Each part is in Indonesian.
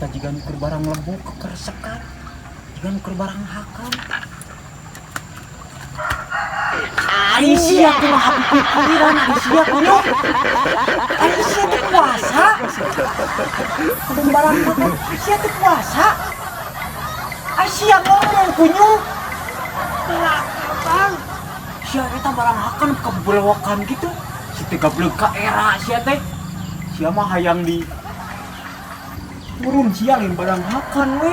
eta jigan keur barang lebu kekersekan jigan keur barang hakan Aisyah kumaha pikiran Aisyah kuno Aisyah teh puasa belum barang hakan Aisyah teh puasa Aisyah ngomong kunyu bang Aisyah eta barang hakan kebelokan gitu si teh gablek ka era Aisyah teh sia mah hayang di turun siang barang hakan we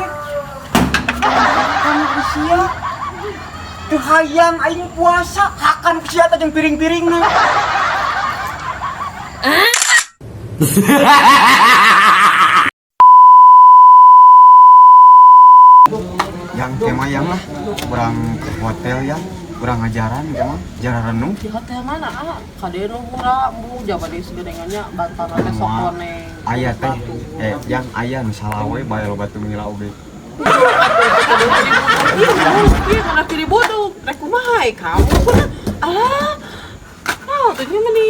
hakan sia teu hayang aing puasa hakan sia teh jeung piring-piringna yang kemayang lah kurang ke hotel yang kurang ngajaran emang jalan renung di hotel mana kadero murah bu jawa di segedengannya bantaran teh sok koneng aya teh yang aya nu salawe bae lo batu mila oge iya mana kiri bodoh rek kumaha kamu alah tuh gimana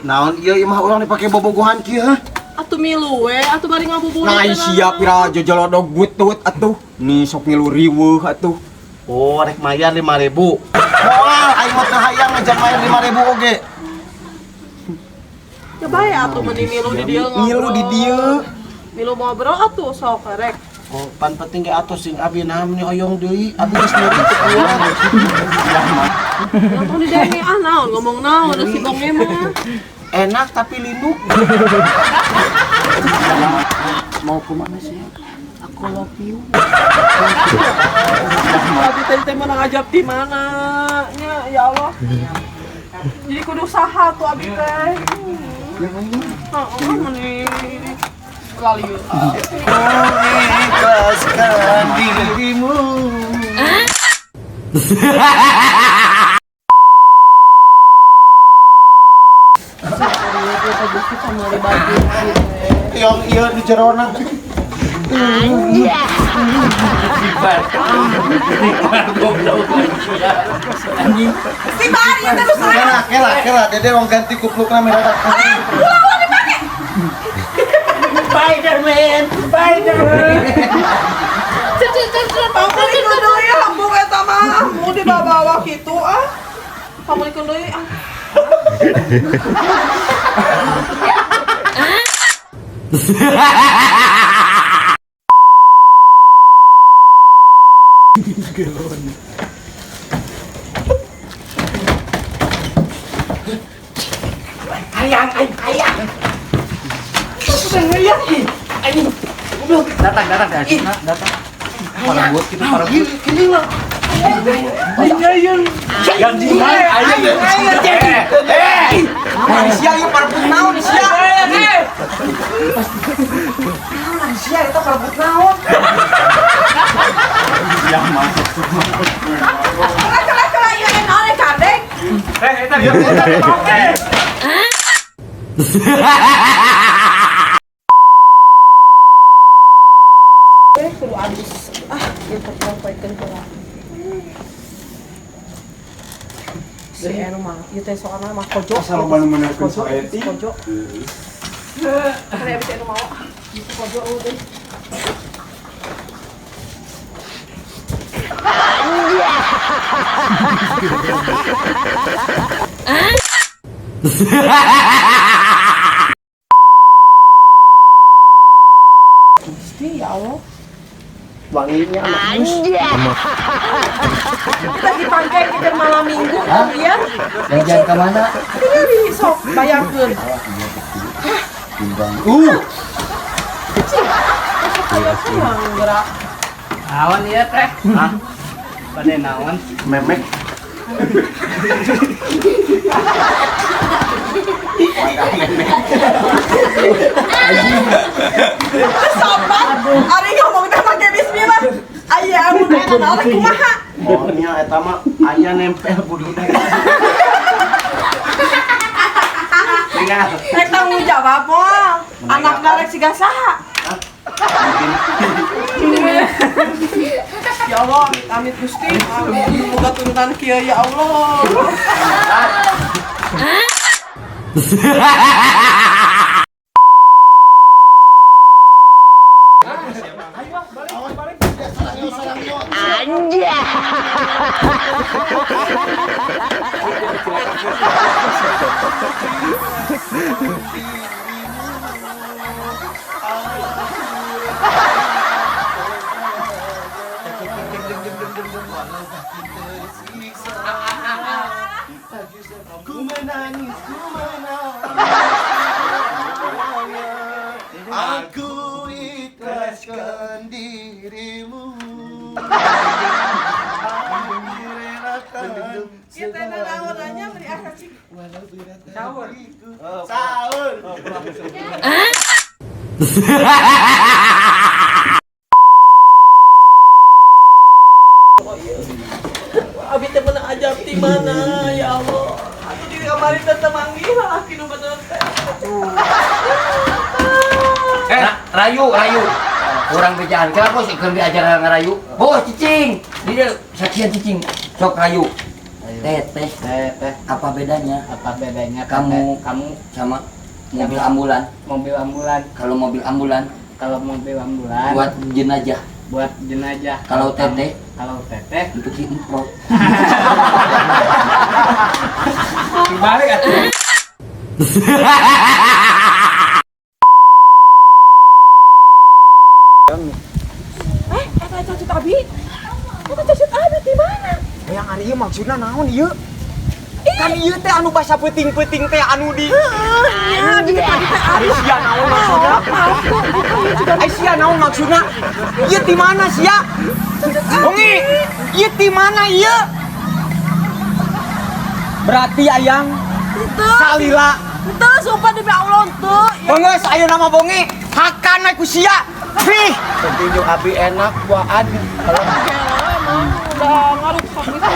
naon ieu imah urang dipake bobogohan kieu hah atuh milu we atuh bari ngabuburit nah siap pira jojolodog butut atuh ni sok ngilu riweuh atuh oh rek mayar 5.000 moal aing mah teu hayang ngajak mayar 5.000 oge ya bae atuh meni milu di dieu ngobrol ngilu di dieu milu ngobrol atuh sok rek oh pan penting ge atuh sing abi namanya oyong deui abi geus nyeri teu kuat nonton di denge naon ngomong naon si bonge mah enak tapi lindung mau kemana sih aku love you tapi teh mana ngajak di mana nya ya Allah jadi kudu usaha tuh abi teh meni lalieu ikhlaskan dirimu yang iya di cerona si bari eta lu kela dede wong ganti kuplukna mendadak Spiderman pamulikeun deui lambung eta mah mau dibawa kitu pamulikeun deui ayang sudah ngeliat nih anjing datang parang buat kita parang buat gini lah ayang yang di mana ayang Malaysia yang parbut naon sia naon sia eta parbut naon yang masuk kala ieu naon kadek eta dia oke suruh abis itu sampaikan ke si anu mah ieu teh soalna mah kojo asal bener-bener soeti kojo kare abis anu mau itu kojo teh Gusti ya Allah wanginya anak kita dipakai kita malam minggu kemudian jajan ke mana ini sok bayangkeun yang gerak naon ieu teh hah bade naon memek sopan ari ngomong teh pakai bismillah aya amun eta naon kumaha oh nya eta mah aya nempel buduna tinggal rek tanggung jawab moal anakna rek siga saha ya Allah amit Gusti amin muga turunan kieu ya Allah Ku menangis, ku menangis. Aku ikhlaskan dirimu. Aku relakan Kita nawarannya beri akal sih. Sahur. sahur. Abi teh mana ajab di mana ya Allah. Aku di kemarin tetep manggil laki nu bener teh. Rayu. Orang bejaan, kenapa sih kalau diajar ngerayu? Oh, cicing. Dia saksian cicing. Sok rayu. Teh. Apa bedanya? Kamu sama mobil ambulan? Kalau mobil ambulan buat jenazah. Kalau teteh untuk diemprot. Dibalik atuh. Eta cacut Abi. Eta cacut Abi di mana? Yang anu ieu maksudna naon ieu? Kan ieu teh anu basa peuting-peuting teh anu di Iya, di tadi teh Abi. Ari sia naon maksudna? Ai sia naon maksudna? Ieu di mana sia? Bongi, ieu di mana ieu? Berarti ayang salila. Teu sumpah demi Allah teu. Beungeus aya nama Bongi, hakan we ku sia. Fih, Tinjuk Abi enak buaan. Kalau Udah ngarusak gitu.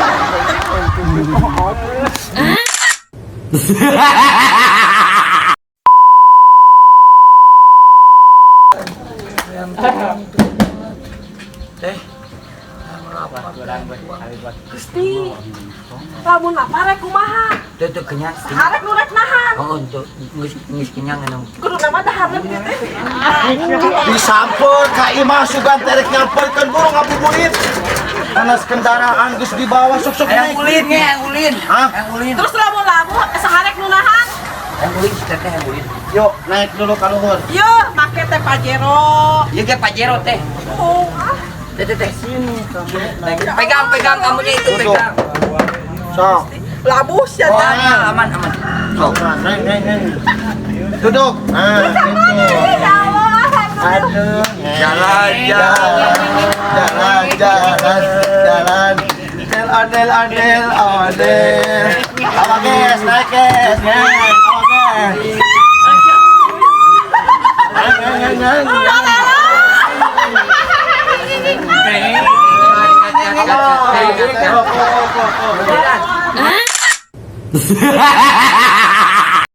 Gusti. Lamun apa rek kumaha? Tuh kenyang. Harek nu rek nahan. Oh, untuk ngis kenyang anu. Kudu nama dahar teh. disampur ka imah sugan terek nyamperkeun burung ngabuburit. Panas kendaraan geus di bawah sok-sok naik. Yang ulin. Hah? Yang ulin. Terus lamun saharek nu nahan. Yang ulin teteh yang ulin. Yuk, naik dulu ka luhur. Yo, make teh Pajero. Ieu ge Pajero teh. Oh, Teh. Pegang kamunya itu pegang. Sok. labus ya Oh, tah. aman. Sok, naik. Duduk. Nah, gitu. Ya Allah, Aduh. Jalan. Ondel. Awas guys, naik guys. Awas guys. Hahaha.